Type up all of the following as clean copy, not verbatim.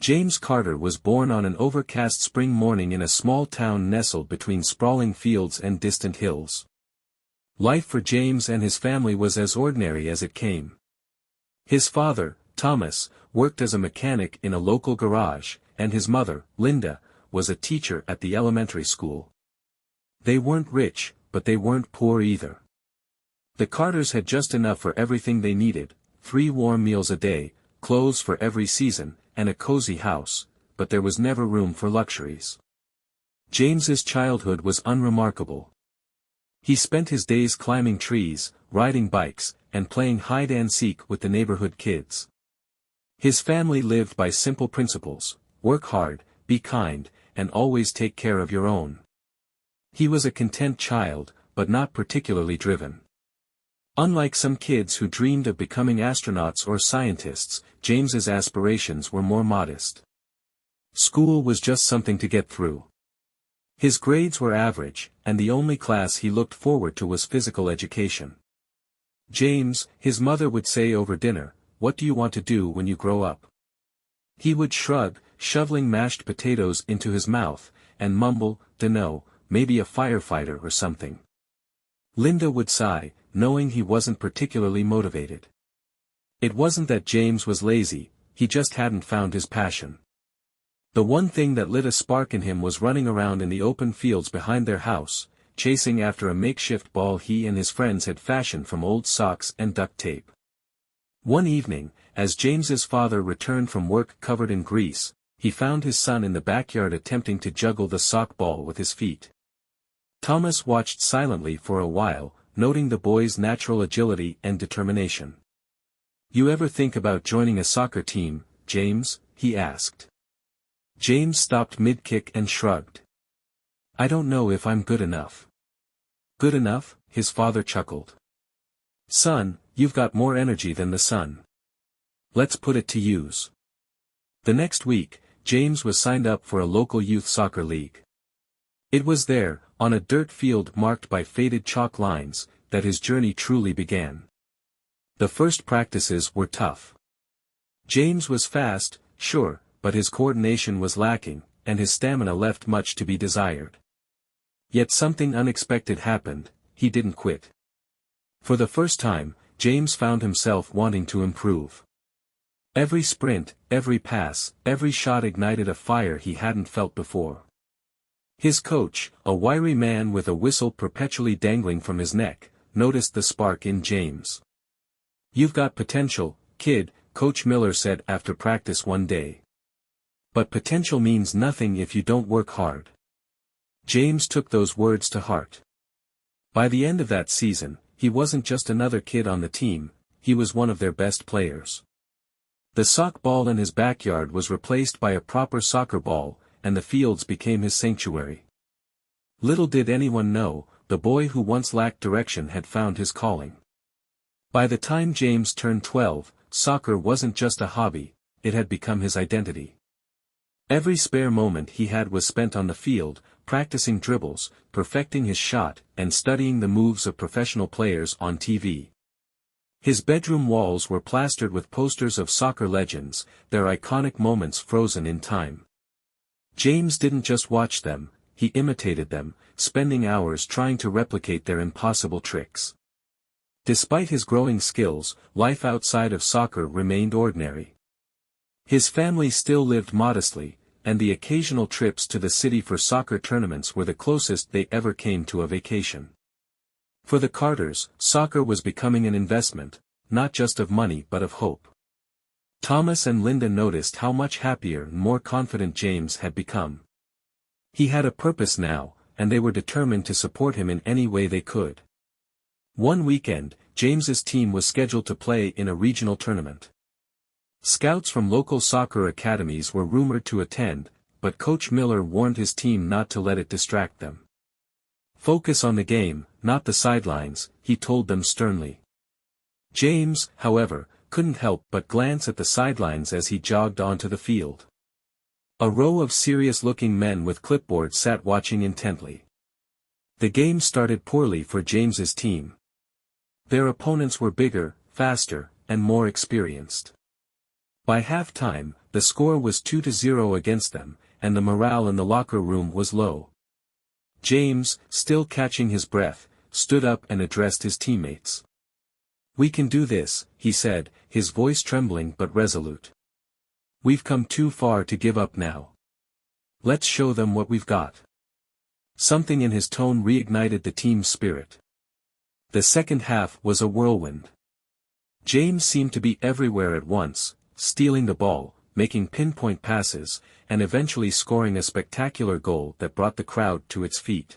James Carter was born on an overcast spring morning in a small town nestled between sprawling fields and distant hills. Life for James and his family was as ordinary as it came. His father, Thomas, worked as a mechanic in a local garage, and his mother, Linda, was a teacher at the elementary school. They weren't rich, but they weren't poor either. The Carters had just enough for everything they needed, 3 warm meals a day, clothes for every season, and a cozy house, but there was never room for luxuries. James's childhood was unremarkable. He spent his days climbing trees, riding bikes, and playing hide-and-seek with the neighborhood kids. His family lived by simple principles: work hard, be kind, and always take care of your own. He was a content child, but not particularly driven. Unlike some kids who dreamed of becoming astronauts or scientists, James's aspirations were more modest. School was just something to get through. His grades were average, and the only class he looked forward to was physical education. "James," his mother would say over dinner, "what do you want to do when you grow up?" He would shrug, shoveling mashed potatoes into his mouth, and mumble, "Dunno, maybe a firefighter or something." Linda would sigh, knowing he wasn't particularly motivated. It wasn't that James was lazy, he just hadn't found his passion. The one thing that lit a spark in him was running around in the open fields behind their house, chasing after a makeshift ball he and his friends had fashioned from old socks and duct tape. One evening, as James's father returned from work covered in grease, he found his son in the backyard attempting to juggle the sock ball with his feet. Thomas watched silently for a while, noting the boy's natural agility and determination. "You ever think about joining a soccer team, James?" he asked. James stopped mid-kick and shrugged. "I don't know if I'm good enough." "Good enough?" his father chuckled. "Son, you've got more energy than the sun. Let's put it to use." The next week, James was signed up for a local youth soccer league. It was there, on a dirt field marked by faded chalk lines, that his journey truly began. The first practices were tough. James was fast, sure, but his coordination was lacking, and his stamina left much to be desired. Yet something unexpected happened: he didn't quit. For the first time, James found himself wanting to improve. Every sprint, every pass, every shot ignited a fire he hadn't felt before. His coach, a wiry man with a whistle perpetually dangling from his neck, noticed the spark in James. "You've got potential, kid," Coach Miller said after practice one day. "But potential means nothing if you don't work hard." James took those words to heart. By the end of that season, he wasn't just another kid on the team, he was one of their best players. The sock ball in his backyard was replaced by a proper soccer ball, and the fields became his sanctuary. Little did anyone know, the boy who once lacked direction had found his calling. By the time James turned 12, soccer wasn't just a hobby, it had become his identity. Every spare moment he had was spent on the field, practicing dribbles, perfecting his shot, and studying the moves of professional players on TV. His bedroom walls were plastered with posters of soccer legends, their iconic moments frozen in time. James didn't just watch them, he imitated them, spending hours trying to replicate their impossible tricks. Despite his growing skills, life outside of soccer remained ordinary. His family still lived modestly, and the occasional trips to the city for soccer tournaments were the closest they ever came to a vacation. For the Carters, soccer was becoming an investment, not just of money but of hope. Thomas and Linda noticed how much happier and more confident James had become. He had a purpose now, and they were determined to support him in any way they could. One weekend, James's team was scheduled to play in a regional tournament. Scouts from local soccer academies were rumored to attend, but Coach Miller warned his team not to let it distract them. "Focus on the game, not the sidelines," he told them sternly. James, however, couldn't help but glance at the sidelines as he jogged onto the field. A row of serious-looking men with clipboards sat watching intently. The game started poorly for James's team. Their opponents were bigger, faster, and more experienced. By halftime, the score was 2-0 against them, and the morale in the locker room was low. James, still catching his breath, stood up and addressed his teammates. "We can do this," he said, his voice trembling but resolute. "We've come too far to give up now. Let's show them what we've got." Something in his tone reignited the team's spirit. The second half was a whirlwind. James seemed to be everywhere at once, stealing the ball, making pinpoint passes, and eventually scoring a spectacular goal that brought the crowd to its feet.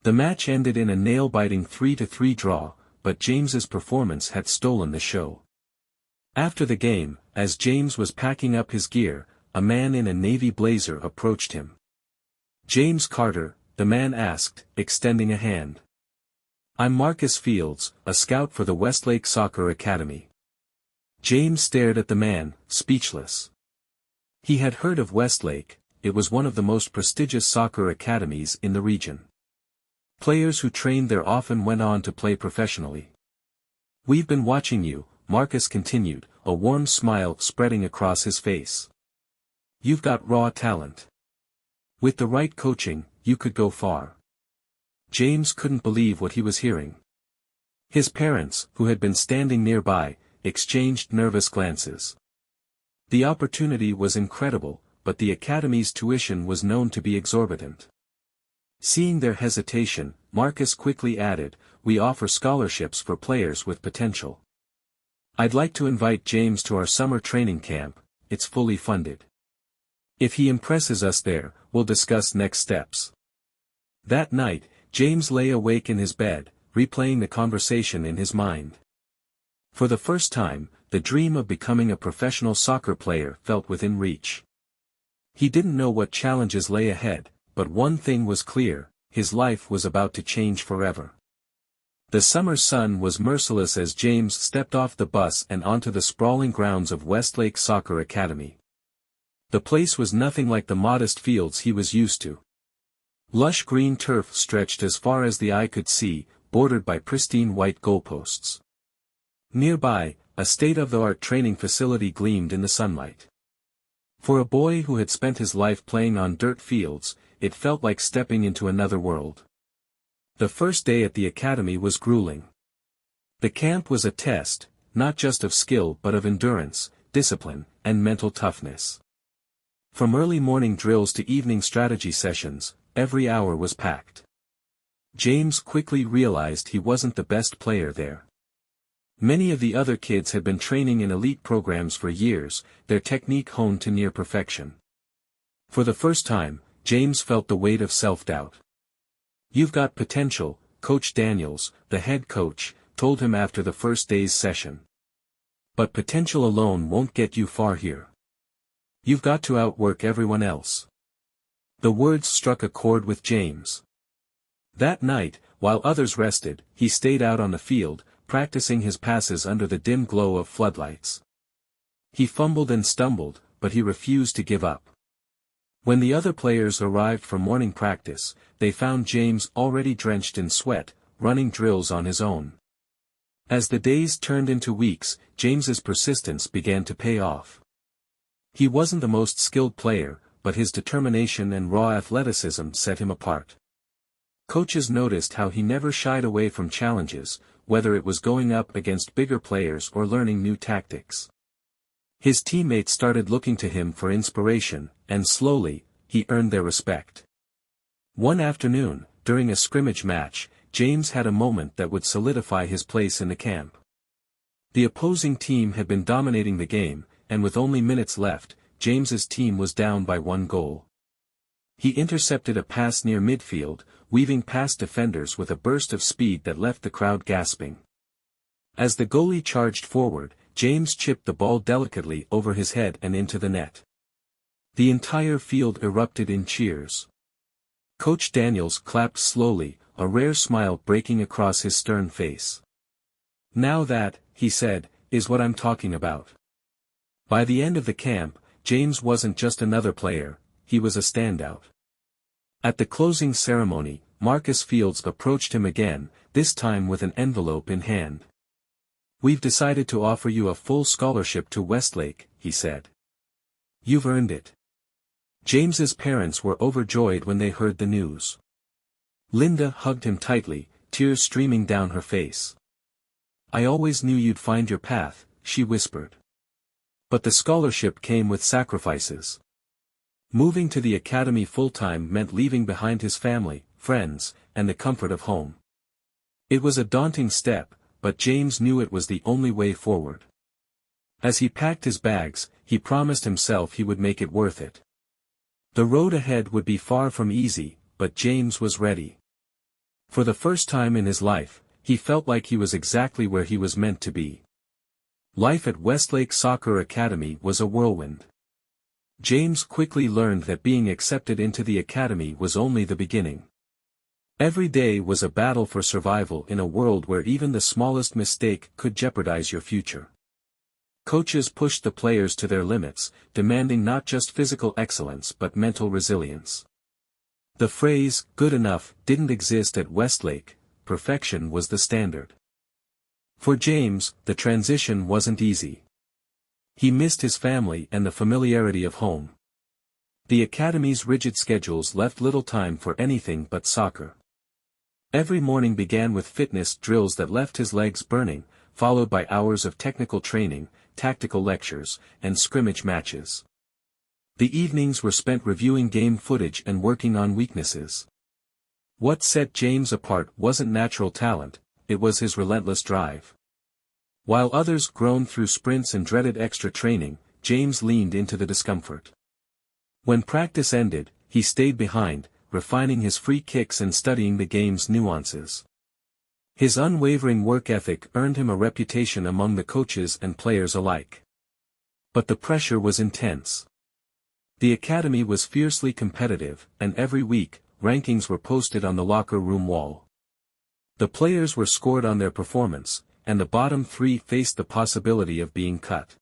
The match ended in a nail-biting 3-3 draw, but James's performance had stolen the show. After the game, as James was packing up his gear, a man in a navy blazer approached him. "James Carter," the man asked, extending a hand. "I'm Marcus Fields, a scout for the Westlake Soccer Academy." James stared at the man, speechless. He had heard of Westlake. It was one of the most prestigious soccer academies in the region. Players who trained there often went on to play professionally. "We've been watching you," Marcus continued, a warm smile spreading across his face. "You've got raw talent. With the right coaching, you could go far." James couldn't believe what he was hearing. His parents, who had been standing nearby, exchanged nervous glances. The opportunity was incredible, but the academy's tuition was known to be exorbitant. Seeing their hesitation, Marcus quickly added, "We offer scholarships for players with potential. I'd like to invite James to our summer training camp. It's fully funded. If he impresses us there, we'll discuss next steps." That night, James lay awake in his bed, replaying the conversation in his mind. For the first time, the dream of becoming a professional soccer player felt within reach. He didn't know what challenges lay ahead, but one thing was clear: his life was about to change forever. The summer sun was merciless as James stepped off the bus and onto the sprawling grounds of Westlake Soccer Academy. The place was nothing like the modest fields he was used to. Lush green turf stretched as far as the eye could see, bordered by pristine white goalposts. Nearby, a state-of-the-art training facility gleamed in the sunlight. For a boy who had spent his life playing on dirt fields, it felt like stepping into another world. The first day at the academy was grueling. The camp was a test, not just of skill but of endurance, discipline, and mental toughness. From early morning drills to evening strategy sessions, every hour was packed. James quickly realized he wasn't the best player there. Many of the other kids had been training in elite programs for years, their technique honed to near perfection. For the first time, James felt the weight of self-doubt. "You've got potential," Coach Daniels, the head coach, told him after the first day's session. "But potential alone won't get you far here. You've got to outwork everyone else." The words struck a chord with James. That night, while others rested, he stayed out on the field, practicing his passes under the dim glow of floodlights. He fumbled and stumbled, but he refused to give up. When the other players arrived for morning practice, they found James already drenched in sweat, running drills on his own. As the days turned into weeks, James's persistence began to pay off. He wasn't the most skilled player, but his determination and raw athleticism set him apart. Coaches noticed how he never shied away from challenges, whether it was going up against bigger players or learning new tactics. His teammates started looking to him for inspiration, and slowly, he earned their respect. One afternoon, during a scrimmage match, James had a moment that would solidify his place in the camp. The opposing team had been dominating the game, and with only minutes left, James's team was down by 1 goal. He intercepted a pass near midfield, weaving past defenders with a burst of speed that left the crowd gasping. As the goalie charged forward, James chipped the ball delicately over his head and into the net. The entire field erupted in cheers. Coach Daniels clapped slowly, a rare smile breaking across his stern face. "Now that," he said, "is what I'm talking about." By the end of the camp, James wasn't just another player, he was a standout. At the closing ceremony, Marcus Fields approached him again, this time with an envelope in hand. "We've decided to offer you a full scholarship to Westlake," he said. You've earned it. James's parents were overjoyed when they heard the news. Linda hugged him tightly, tears streaming down her face. I always knew you'd find your path, she whispered. But the scholarship came with sacrifices. Moving to the academy full-time meant leaving behind his family, friends, and the comfort of home. It was a daunting step, but James knew it was the only way forward. As he packed his bags, he promised himself he would make it worth it. The road ahead would be far from easy, but James was ready. For the first time in his life, he felt like he was exactly where he was meant to be. Life at Westlake Soccer Academy was a whirlwind. James quickly learned that being accepted into the academy was only the beginning. Every day was a battle for survival in a world where even the smallest mistake could jeopardize your future. Coaches pushed the players to their limits, demanding not just physical excellence but mental resilience. The phrase, good enough, didn't exist at Westlake, perfection was the standard. For James, the transition wasn't easy. He missed his family and the familiarity of home. The academy's rigid schedules left little time for anything but soccer. Every morning began with fitness drills that left his legs burning, followed by hours of technical training, tactical lectures, and scrimmage matches. The evenings were spent reviewing game footage and working on weaknesses. What set James apart wasn't natural talent, it was his relentless drive. While others groaned through sprints and dreaded extra training, James leaned into the discomfort. When practice ended, he stayed behind, refining his free kicks and studying the game's nuances. His unwavering work ethic earned him a reputation among the coaches and players alike. But the pressure was intense. The academy was fiercely competitive, and every week, rankings were posted on the locker room wall. The players were scored on their performance, and the bottom three faced the possibility of being cut.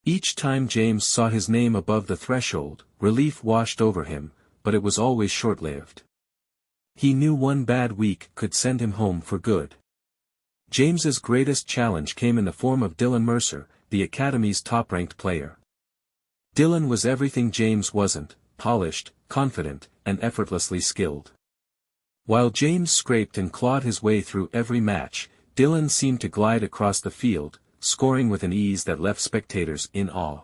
Each time James saw his name above the threshold, relief washed over him, but it was always short-lived. He knew one bad week could send him home for good. James's greatest challenge came in the form of Dylan Mercer, the academy's top-ranked player. Dylan was everything James wasn't: polished, confident, and effortlessly skilled. While James scraped and clawed his way through every match, Dylan seemed to glide across the field, scoring with an ease that left spectators in awe.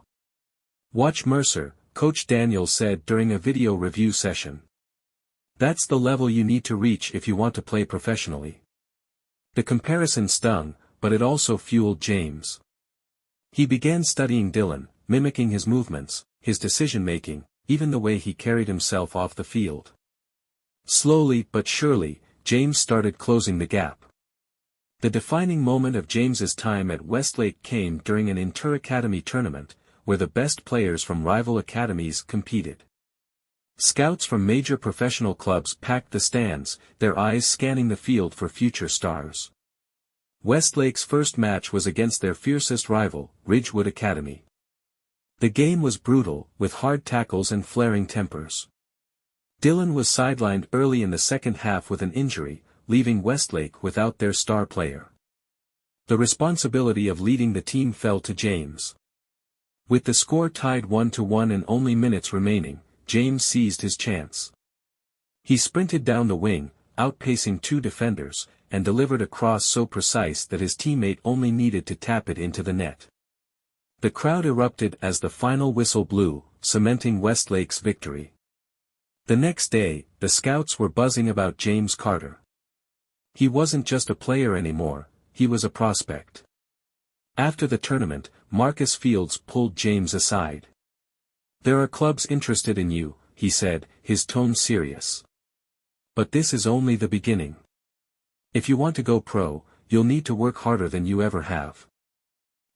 "Watch Mercer," Coach Daniel said during a video review session. "That's the level you need to reach if you want to play professionally." The comparison stung, but it also fueled James. He began studying Dylan, mimicking his movements, his decision-making, even the way he carried himself off the field. Slowly but surely, James started closing the gap. The defining moment of James's time at Westlake came during an inter-academy tournament, where the best players from rival academies competed. Scouts from major professional clubs packed the stands, their eyes scanning the field for future stars. Westlake's first match was against their fiercest rival, Ridgewood Academy. The game was brutal, with hard tackles and flaring tempers. Dylan was sidelined early in the second half with an injury, leaving Westlake without their star player. The responsibility of leading the team fell to James. With the score tied 1-1 and only minutes remaining, James seized his chance. He sprinted down the wing, outpacing two defenders, and delivered a cross so precise that his teammate only needed to tap it into the net. The crowd erupted as the final whistle blew, cementing Westlake's victory. The next day, the scouts were buzzing about James Carter. He wasn't just a player anymore, he was a prospect. After the tournament, Marcus Fields pulled James aside. "There are clubs interested in you," he said, his tone serious. "But this is only the beginning. If you want to go pro, you'll need to work harder than you ever have."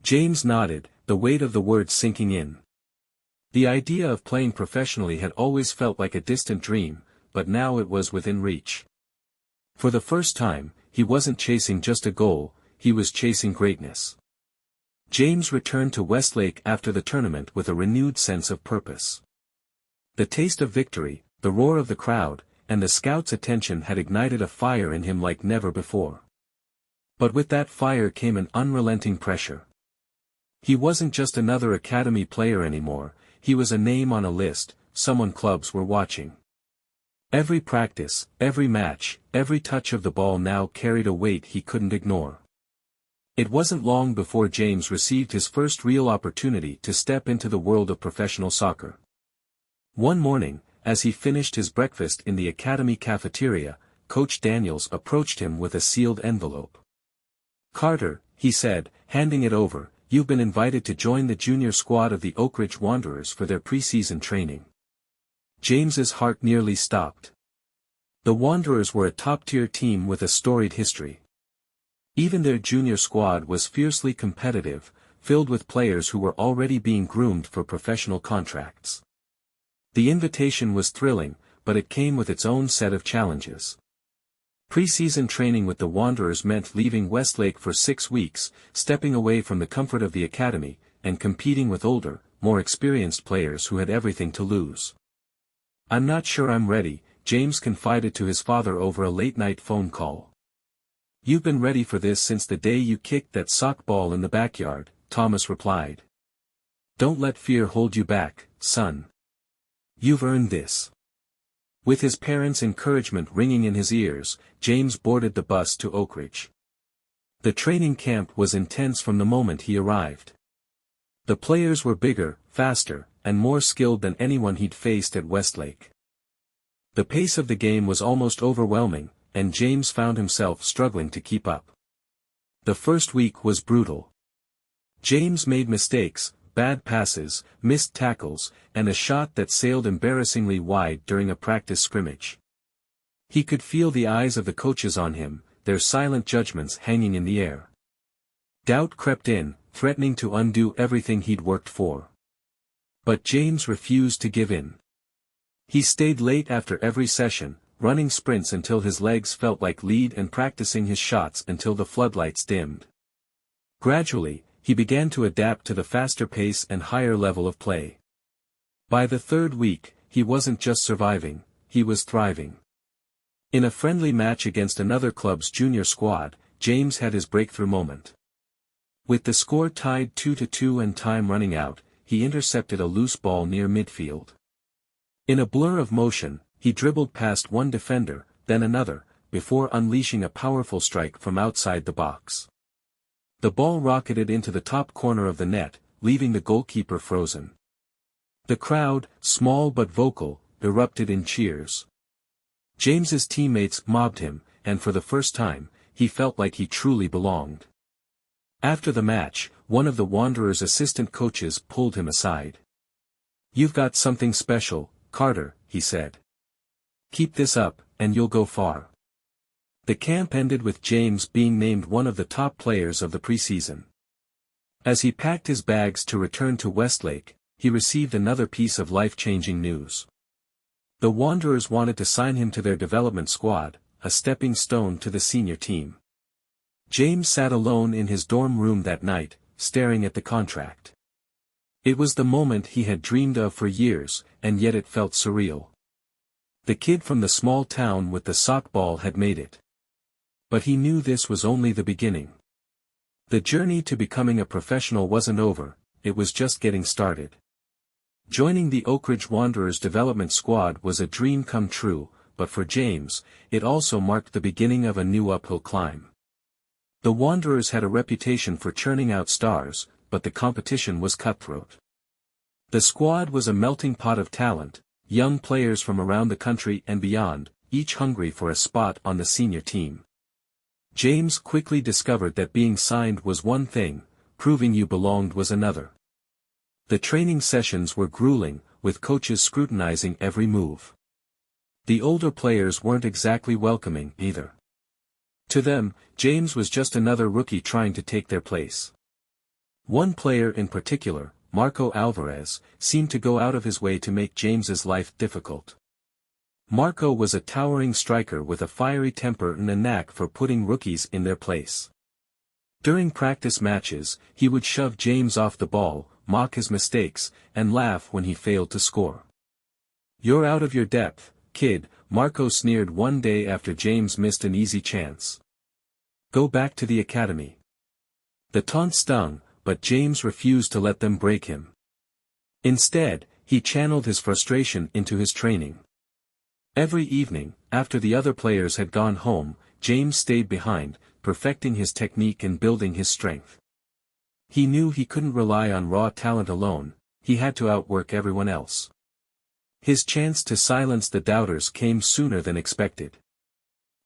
James nodded, the weight of the words sinking in. The idea of playing professionally had always felt like a distant dream, but now it was within reach. For the first time, he wasn't chasing just a goal, he was chasing greatness. James returned to Westlake after the tournament with a renewed sense of purpose. The taste of victory, the roar of the crowd, and the scouts' attention had ignited a fire in him like never before. But with that fire came an unrelenting pressure. He wasn't just another academy player anymore, he was a name on a list, someone clubs were watching. Every practice, every match, every touch of the ball now carried a weight he couldn't ignore. It wasn't long before James received his first real opportunity to step into the world of professional soccer. One morning, as he finished his breakfast in the academy cafeteria, Coach Daniels approached him with a sealed envelope. "Carter," he said, handing it over, "you've been invited to join the junior squad of the Oak Ridge Wanderers for their preseason training." James's heart nearly stopped. The Wanderers were a top-tier team with a storied history. Even their junior squad was fiercely competitive, filled with players who were already being groomed for professional contracts. The invitation was thrilling, but it came with its own set of challenges. Preseason training with the Wanderers meant leaving Westlake for 6 weeks, stepping away from the comfort of the academy, and competing with older, more experienced players who had everything to lose. "I'm not sure I'm ready," James confided to his father over a late-night phone call. "You've been ready for this since the day you kicked that sock ball in the backyard," Thomas replied. "Don't let fear hold you back, son. You've earned this." With his parents' encouragement ringing in his ears, James boarded the bus to Oak Ridge. The training camp was intense from the moment he arrived. The players were bigger, faster, and more skilled than anyone he'd faced at Westlake. The pace of the game was almost overwhelming, and James found himself struggling to keep up. The first week was brutal. James made mistakes, bad passes, missed tackles, and a shot that sailed embarrassingly wide during a practice scrimmage. He could feel the eyes of the coaches on him, their silent judgments hanging in the air. Doubt crept in, threatening to undo everything he'd worked for. But James refused to give in. He stayed late after every session, running sprints until his legs felt like lead and practicing his shots until the floodlights dimmed. Gradually, he began to adapt to the faster pace and higher level of play. By the third week, he wasn't just surviving, he was thriving. In a friendly match against another club's junior squad, James had his breakthrough moment. With the score tied 2-2 and time running out, he intercepted a loose ball near midfield. In a blur of motion, he dribbled past one defender, then another, before unleashing a powerful strike from outside the box. The ball rocketed into the top corner of the net, leaving the goalkeeper frozen. The crowd, small but vocal, erupted in cheers. James's teammates mobbed him, and for the first time, he felt like he truly belonged. After the match, one of the Wanderers' assistant coaches pulled him aside. "You've got something special, Carter," he said. "Keep this up, and you'll go far." The camp ended with James being named one of the top players of the preseason. As he packed his bags to return to Westlake, he received another piece of life-changing news. The Wanderers wanted to sign him to their development squad, a stepping stone to the senior team. James sat alone in his dorm room that night, staring at the contract. It was the moment he had dreamed of for years, and yet it felt surreal. The kid from the small town with the sock ball had made it. But he knew this was only the beginning. The journey to becoming a professional wasn't over, it was just getting started. Joining the Oak Ridge Wanderers development squad was a dream come true, but for James, it also marked the beginning of a new uphill climb. The Wanderers had a reputation for churning out stars, but the competition was cutthroat. The squad was a melting pot of talent, young players from around the country and beyond, each hungry for a spot on the senior team. James quickly discovered that being signed was one thing, proving you belonged was another. The training sessions were grueling, with coaches scrutinizing every move. The older players weren't exactly welcoming either. To them, James was just another rookie trying to take their place. One player in particular, Marco Alvarez, seemed to go out of his way to make James's life difficult. Marco was a towering striker with a fiery temper and a knack for putting rookies in their place. During practice matches, he would shove James off the ball, mock his mistakes, and laugh when he failed to score. "You're out of your depth, kid," Marco sneered one day after James missed an easy chance. "Go back to the academy." The taunt stung, but James refused to let them break him. Instead, he channeled his frustration into his training. Every evening, after the other players had gone home, James stayed behind, perfecting his technique and building his strength. He knew he couldn't rely on raw talent alone, he had to outwork everyone else. His chance to silence the doubters came sooner than expected.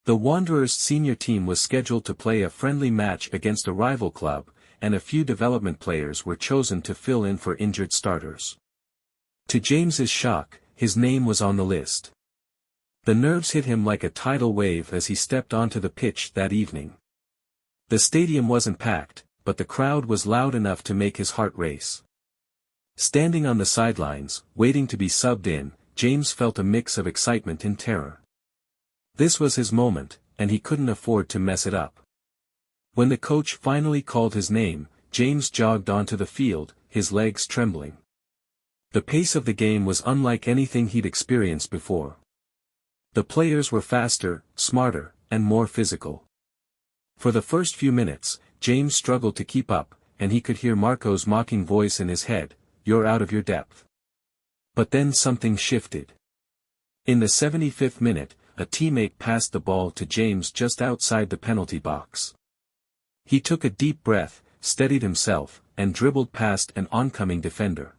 The Wanderers' senior team was scheduled to play a friendly match against a rival club, and a few development players were chosen to fill in for injured starters. To James's shock, his name was on the list. The nerves hit him like a tidal wave as he stepped onto the pitch that evening. The stadium wasn't packed, but the crowd was loud enough to make his heart race. Standing on the sidelines, waiting to be subbed in, James felt a mix of excitement and terror. This was his moment, and he couldn't afford to mess it up. When the coach finally called his name, James jogged onto the field, his legs trembling. The pace of the game was unlike anything he'd experienced before. The players were faster, smarter, and more physical. For the first few minutes, James struggled to keep up, and he could hear Marco's mocking voice in his head, "You're out of your depth." But then something shifted. In the 75th minute, a teammate passed the ball to James just outside the penalty box. He took a deep breath, steadied himself, and dribbled past an oncoming defender.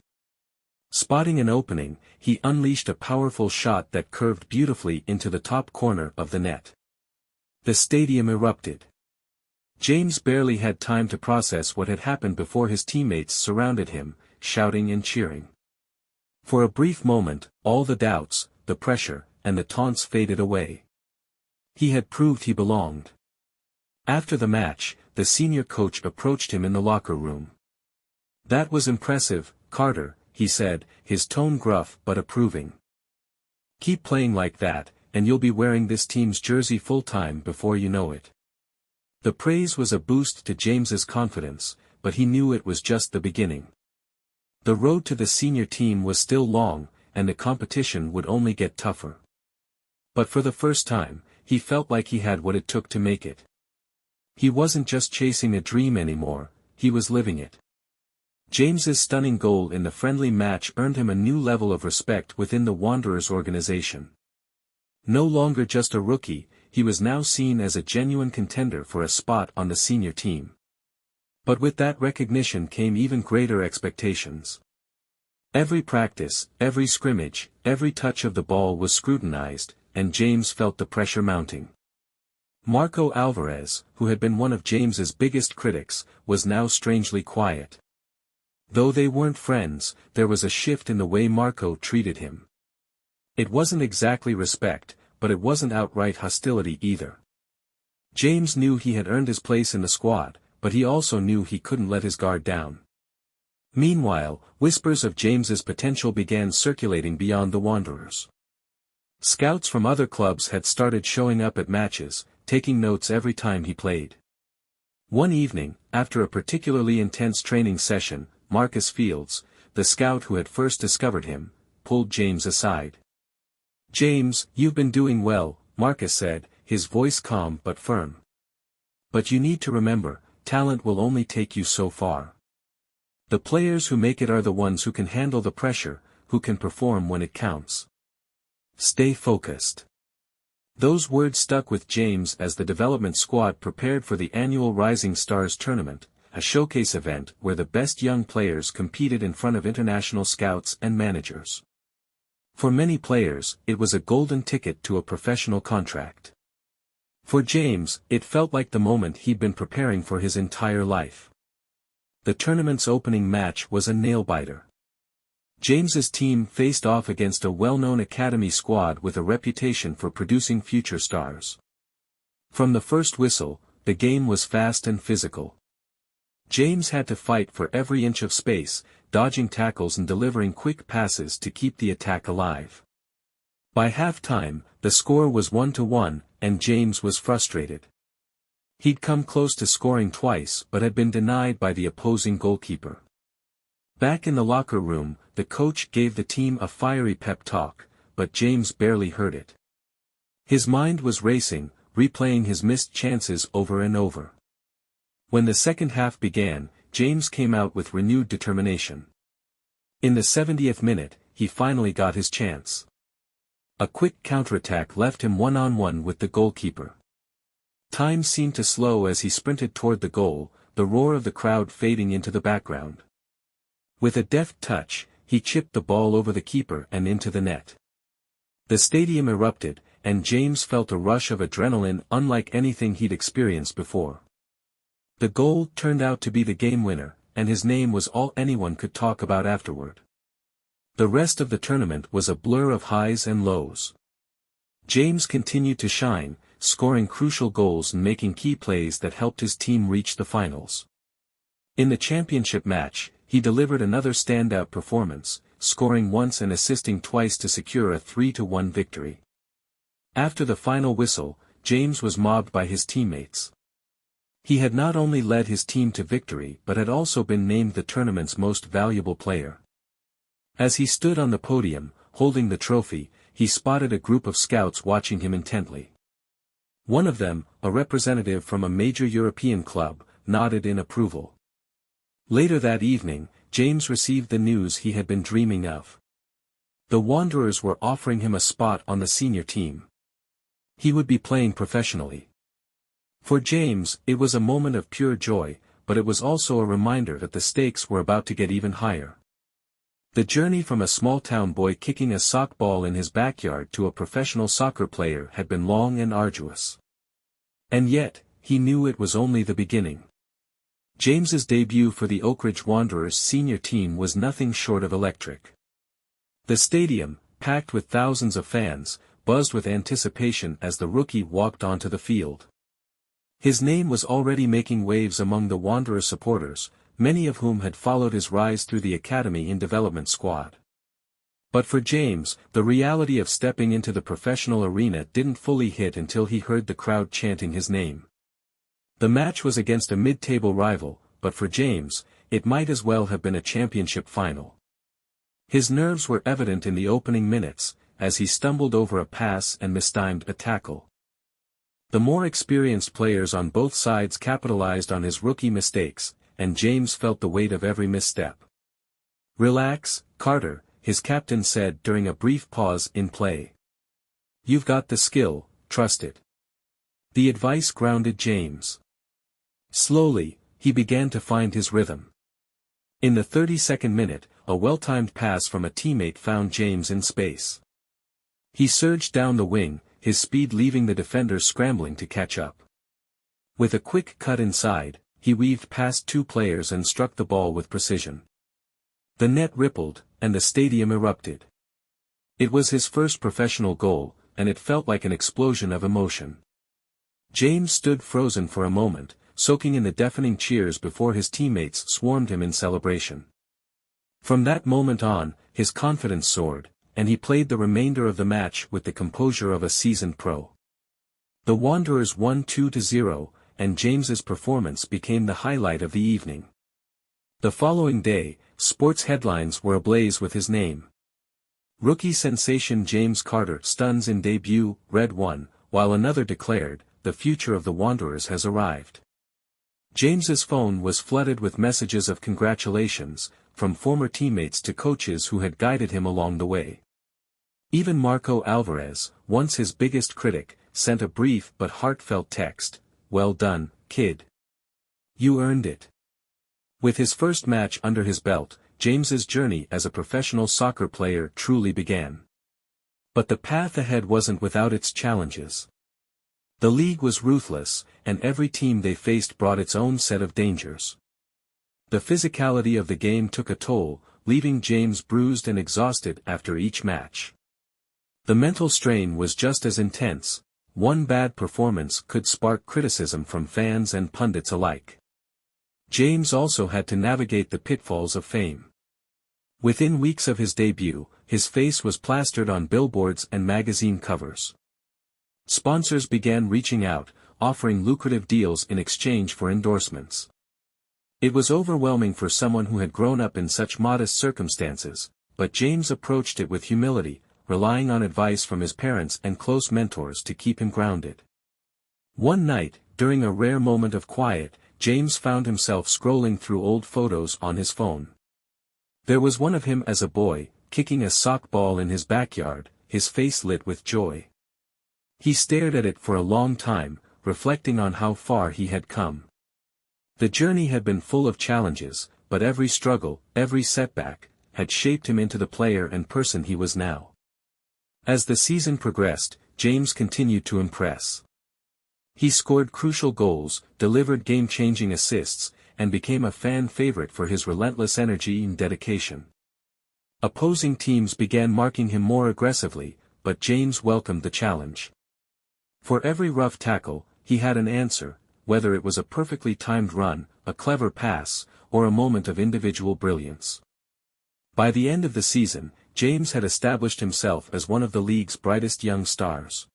Spotting an opening, he unleashed a powerful shot that curved beautifully into the top corner of the net. The stadium erupted. James barely had time to process what had happened before his teammates surrounded him, shouting and cheering. For a brief moment, all the doubts, the pressure, and the taunts faded away. He had proved he belonged. After the match, the senior coach approached him in the locker room. "That was impressive, Carter," he said, his tone gruff but approving. "Keep playing like that, and you'll be wearing this team's jersey full-time before you know it." The praise was a boost to James's confidence, but he knew it was just the beginning. The road to the senior team was still long, and the competition would only get tougher. But for the first time, he felt like he had what it took to make it. He wasn't just chasing a dream anymore, he was living it. James's stunning goal in the friendly match earned him a new level of respect within the Wanderers organization. No longer just a rookie, he was now seen as a genuine contender for a spot on the senior team. But with that recognition came even greater expectations. Every practice, every scrimmage, every touch of the ball was scrutinized, and James felt the pressure mounting. Marco Alvarez, who had been one of James's biggest critics, was now strangely quiet. Though they weren't friends, there was a shift in the way Marco treated him. It wasn't exactly respect, but it wasn't outright hostility either. James knew he had earned his place in the squad, but he also knew he couldn't let his guard down. Meanwhile, whispers of James's potential began circulating beyond the Wanderers. Scouts from other clubs had started showing up at matches, taking notes every time he played. One evening, after a particularly intense training session, Marcus Fields, the scout who had first discovered him, pulled James aside. "James, you've been doing well," Marcus said, his voice calm but firm. "But you need to remember, talent will only take you so far. The players who make it are the ones who can handle the pressure, who can perform when it counts. Stay focused." Those words stuck with James as the development squad prepared for the annual Rising Stars tournament, a showcase event where the best young players competed in front of international scouts and managers. For many players, it was a golden ticket to a professional contract. For James, it felt like the moment he'd been preparing for his entire life. The tournament's opening match was a nail-biter. James's team faced off against a well-known academy squad with a reputation for producing future stars. From the first whistle, the game was fast and physical. James had to fight for every inch of space, dodging tackles and delivering quick passes to keep the attack alive. By halftime, the score was 1-1, and James was frustrated. He'd come close to scoring twice but had been denied by the opposing goalkeeper. Back in the locker room, the coach gave the team a fiery pep talk, but James barely heard it. His mind was racing, replaying his missed chances over and over. When the second half began, James came out with renewed determination. In the 70th minute, he finally got his chance. A quick counterattack left him one-on-one with the goalkeeper. Time seemed to slow as he sprinted toward the goal, the roar of the crowd fading into the background. With a deft touch, he chipped the ball over the keeper and into the net. The stadium erupted, and James felt a rush of adrenaline unlike anything he'd experienced before. The goal turned out to be the game winner, and his name was all anyone could talk about afterward. The rest of the tournament was a blur of highs and lows. James continued to shine, scoring crucial goals and making key plays that helped his team reach the finals. In the championship match, he delivered another standout performance, scoring once and assisting twice to secure a 3-1 victory. After the final whistle, James was mobbed by his teammates. He had not only led his team to victory but had also been named the tournament's most valuable player. As he stood on the podium, holding the trophy, he spotted a group of scouts watching him intently. One of them, a representative from a major European club, nodded in approval. Later that evening, James received the news he had been dreaming of. The Wanderers were offering him a spot on the senior team. He would be playing professionally. For James, it was a moment of pure joy, but it was also a reminder that the stakes were about to get even higher. The journey from a small-town boy kicking a sock ball in his backyard to a professional soccer player had been long and arduous. And yet, he knew it was only the beginning. James's debut for the Oak Ridge Wanderers senior team was nothing short of electric. The stadium, packed with thousands of fans, buzzed with anticipation as the rookie walked onto the field. His name was already making waves among the Wanderer supporters, many of whom had followed his rise through the academy and development squad. But for James, the reality of stepping into the professional arena didn't fully hit until he heard the crowd chanting his name. The match was against a mid-table rival, but for James, it might as well have been a championship final. His nerves were evident in the opening minutes, as he stumbled over a pass and mistimed a tackle. The more experienced players on both sides capitalized on his rookie mistakes, and James felt the weight of every misstep. "Relax, Carter," his captain said during a brief pause in play. "You've got the skill, trust it." The advice grounded James. Slowly, he began to find his rhythm. In the 32nd minute, a well-timed pass from a teammate found James in space. He surged down the wing, his speed leaving the defenders scrambling to catch up. With a quick cut inside, he weaved past two players and struck the ball with precision. The net rippled, and the stadium erupted. It was his first professional goal, and it felt like an explosion of emotion. James stood frozen for a moment, soaking in the deafening cheers before his teammates swarmed him in celebration. From that moment on, his confidence soared, and he played the remainder of the match with the composure of a seasoned pro. The Wanderers won 2-0, and James's performance became the highlight of the evening. The following day, sports headlines were ablaze with his name. Rookie sensation James Carter stuns in debut, read one, while another declared, "The future of the Wanderers has arrived." James's phone was flooded with messages of congratulations, from former teammates to coaches who had guided him along the way. Even Marco Alvarez, once his biggest critic, sent a brief but heartfelt text, "Well done, kid. You earned it." With his first match under his belt, James's journey as a professional soccer player truly began. But the path ahead wasn't without its challenges. The league was ruthless, and every team they faced brought its own set of dangers. The physicality of the game took a toll, leaving James bruised and exhausted after each match. The mental strain was just as intense. One bad performance could spark criticism from fans and pundits alike. James also had to navigate the pitfalls of fame. Within weeks of his debut, his face was plastered on billboards and magazine covers. Sponsors began reaching out, offering lucrative deals in exchange for endorsements. It was overwhelming for someone who had grown up in such modest circumstances, but James approached it with humility, relying on advice from his parents and close mentors to keep him grounded. One night, during a rare moment of quiet, James found himself scrolling through old photos on his phone. There was one of him as a boy, kicking a sock ball in his backyard, his face lit with joy. He stared at it for a long time, reflecting on how far he had come. The journey had been full of challenges, but every struggle, every setback, had shaped him into the player and person he was now. As the season progressed, James continued to impress. He scored crucial goals, delivered game-changing assists, and became a fan favorite for his relentless energy and dedication. Opposing teams began marking him more aggressively, but James welcomed the challenge. For every rough tackle, he had an answer, whether it was a perfectly timed run, a clever pass, or a moment of individual brilliance. By the end of the season, James had established himself as one of the league's brightest young stars.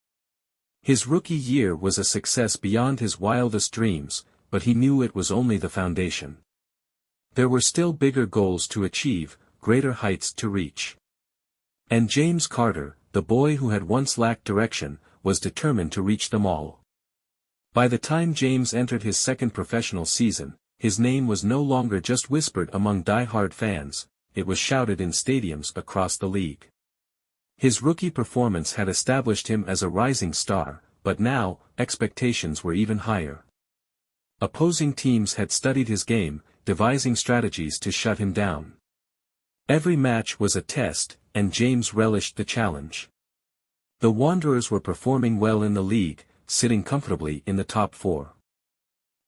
His rookie year was a success beyond his wildest dreams, but he knew it was only the foundation. There were still bigger goals to achieve, greater heights to reach. And James Carter, the boy who had once lacked direction, was determined to reach them all. By the time James entered his second professional season, his name was no longer just whispered among die-hard fans, it was shouted in stadiums across the league. His rookie performance had established him as a rising star, but now, expectations were even higher. Opposing teams had studied his game, devising strategies to shut him down. Every match was a test, and James relished the challenge. The Wanderers were performing well in the league, sitting comfortably in the top four.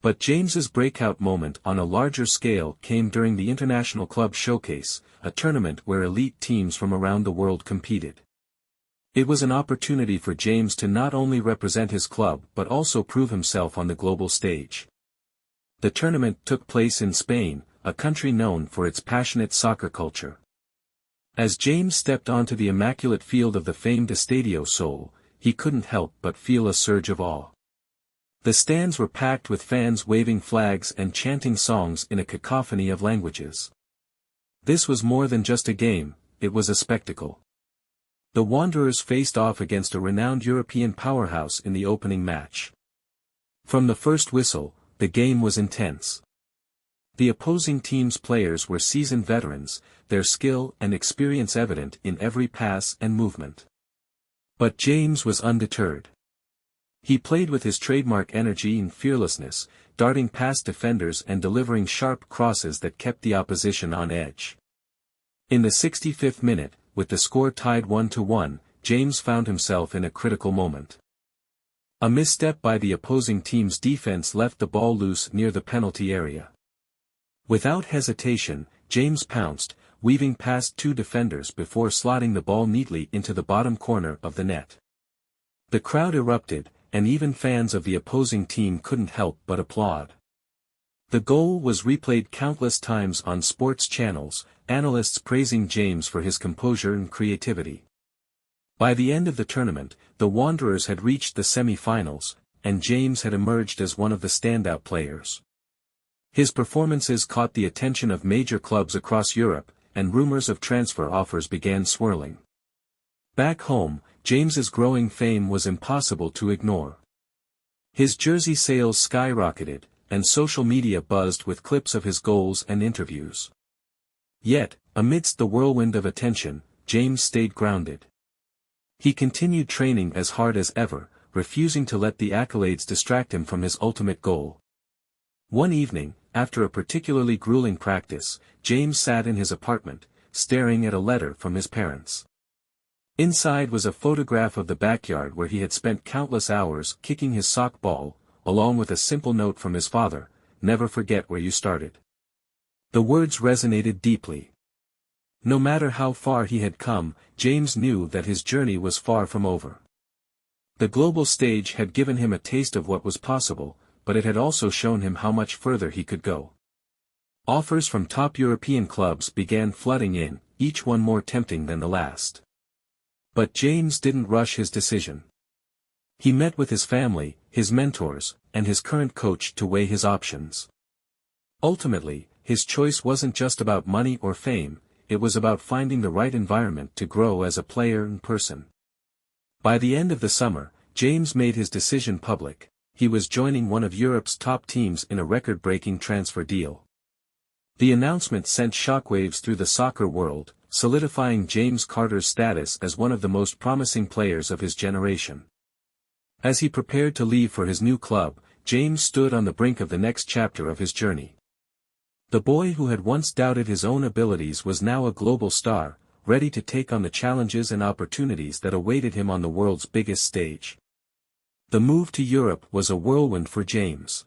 But James's breakout moment on a larger scale came during the International Club Showcase, a tournament where elite teams from around the world competed. It was an opportunity for James to not only represent his club but also prove himself on the global stage. The tournament took place in Spain, a country known for its passionate soccer culture. As James stepped onto the immaculate field of the famed Estadio Sol, he couldn't help but feel a surge of awe. The stands were packed with fans waving flags and chanting songs in a cacophony of languages. This was more than just a game, it was a spectacle. The Wanderers faced off against a renowned European powerhouse in the opening match. From the first whistle, the game was intense. The opposing team's players were seasoned veterans, their skill and experience evident in every pass and movement. But James was undeterred. He played with his trademark energy and fearlessness, darting past defenders and delivering sharp crosses that kept the opposition on edge. In the 65th minute, with the score tied 1-1, James found himself in a critical moment. A misstep by the opposing team's defense left the ball loose near the penalty area. Without hesitation, James pounced, weaving past two defenders before slotting the ball neatly into the bottom corner of the net. The crowd erupted, and even fans of the opposing team couldn't help but applaud. The goal was replayed countless times on sports channels, analysts praising James for his composure and creativity. By the end of the tournament, the Wanderers had reached the semi-finals, and James had emerged as one of the standout players. His performances caught the attention of major clubs across Europe, and rumors of transfer offers began swirling. Back home, James's growing fame was impossible to ignore. His jersey sales skyrocketed, and social media buzzed with clips of his goals and interviews. Yet, amidst the whirlwind of attention, James stayed grounded. He continued training as hard as ever, refusing to let the accolades distract him from his ultimate goal. One evening, after a particularly grueling practice, James sat in his apartment, staring at a letter from his parents. Inside was a photograph of the backyard where he had spent countless hours kicking his sock ball, along with a simple note from his father, "Never forget where you started." The words resonated deeply. No matter how far he had come, James knew that his journey was far from over. The global stage had given him a taste of what was possible, but it had also shown him how much further he could go. Offers from top European clubs began flooding in, each one more tempting than the last. But James didn't rush his decision. He met with his family, his mentors, and his current coach to weigh his options. Ultimately, his choice wasn't just about money or fame, it was about finding the right environment to grow as a player and person. By the end of the summer, James made his decision public. He was joining one of Europe's top teams in a record-breaking transfer deal. The announcement sent shockwaves through the soccer world, solidifying James Carter's status as one of the most promising players of his generation. As he prepared to leave for his new club, James stood on the brink of the next chapter of his journey. The boy who had once doubted his own abilities was now a global star, ready to take on the challenges and opportunities that awaited him on the world's biggest stage. The move to Europe was a whirlwind for James.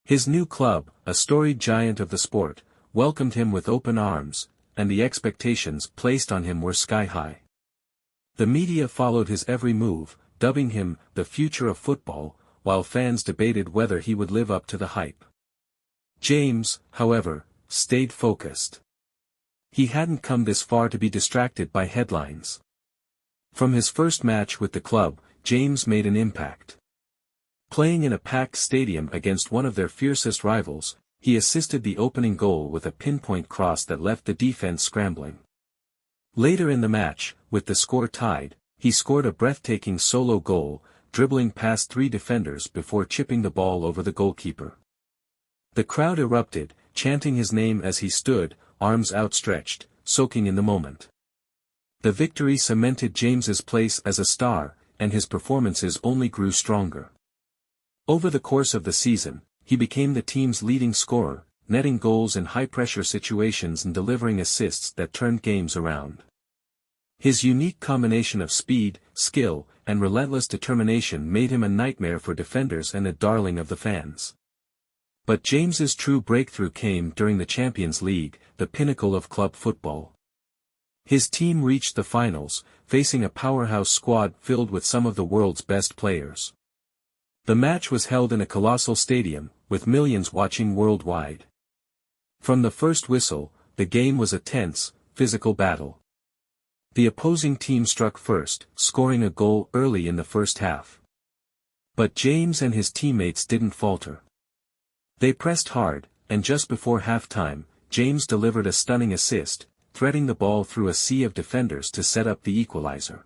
His new club, a storied giant of the sport, welcomed him with open arms, and the expectations placed on him were sky-high. The media followed his every move, dubbing him the future of football, while fans debated whether he would live up to the hype. James, however, stayed focused. He hadn't come this far to be distracted by headlines. From his first match with the club, James made an impact. Playing in a packed stadium against one of their fiercest rivals, he assisted the opening goal with a pinpoint cross that left the defense scrambling. Later in the match, with the score tied, he scored a breathtaking solo goal, dribbling past 3 defenders before chipping the ball over the goalkeeper. The crowd erupted, chanting his name as he stood, arms outstretched, soaking in the moment. The victory cemented James's place as a star, and his performances only grew stronger. Over the course of the season, he became the team's leading scorer, netting goals in high-pressure situations and delivering assists that turned games around. His unique combination of speed, skill, and relentless determination made him a nightmare for defenders and a darling of the fans. But James's true breakthrough came during the Champions League, the pinnacle of club football. His team reached the finals, facing a powerhouse squad filled with some of the world's best players. The match was held in a colossal stadium, with millions watching worldwide. From the first whistle, the game was a tense, physical battle. The opposing team struck first, scoring a goal early in the first half. But James and his teammates didn't falter. They pressed hard, and just before halftime, James delivered a stunning assist, threading the ball through a sea of defenders to set up the equalizer.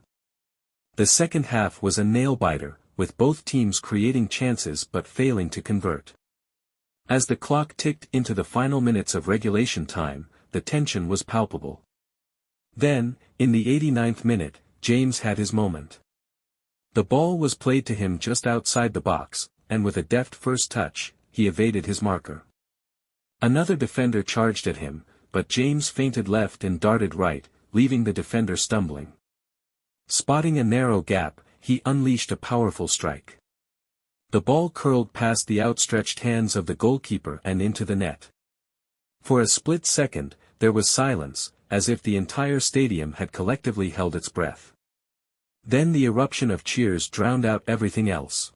The second half was a nail-biter, with both teams creating chances but failing to convert. As the clock ticked into the final minutes of regulation time, the tension was palpable. Then, in the 89th minute, James had his moment. The ball was played to him just outside the box, and with a deft first touch, he evaded his marker. Another defender charged at him, but James feinted left and darted right, leaving the defender stumbling. Spotting a narrow gap, he unleashed a powerful strike. The ball curled past the outstretched hands of the goalkeeper and into the net. For a split second, there was silence, as if the entire stadium had collectively held its breath. Then the eruption of cheers drowned out everything else.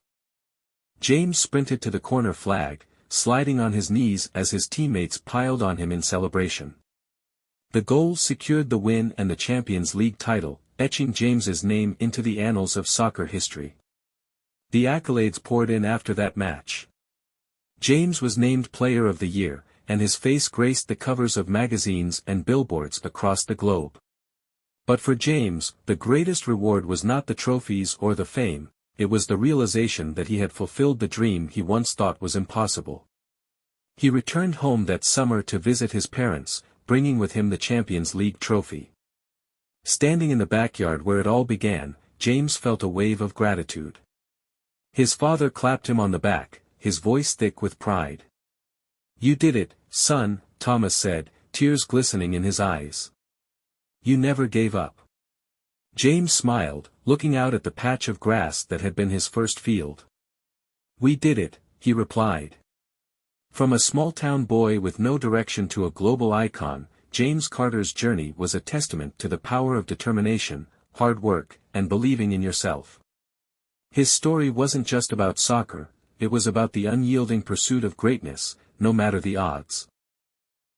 James sprinted to the corner flag, sliding on his knees as his teammates piled on him in celebration. The goal secured the win and the Champions League title, etching James's name into the annals of soccer history. The accolades poured in after that match. James was named Player of the Year, and his face graced the covers of magazines and billboards across the globe. But for James, the greatest reward was not the trophies or the fame, it was the realization that he had fulfilled the dream he once thought was impossible. He returned home that summer to visit his parents, bringing with him the Champions League trophy. Standing in the backyard where it all began, James felt a wave of gratitude. His father clapped him on the back, his voice thick with pride. "You did it, son," Thomas said, tears glistening in his eyes. "You never gave up." James smiled, looking out at the patch of grass that had been his first field. "We did it," he replied. From a small-town boy with no direction to a global icon, James Carter's journey was a testament to the power of determination, hard work, and believing in yourself. His story wasn't just about soccer, it was about the unyielding pursuit of greatness, no matter the odds.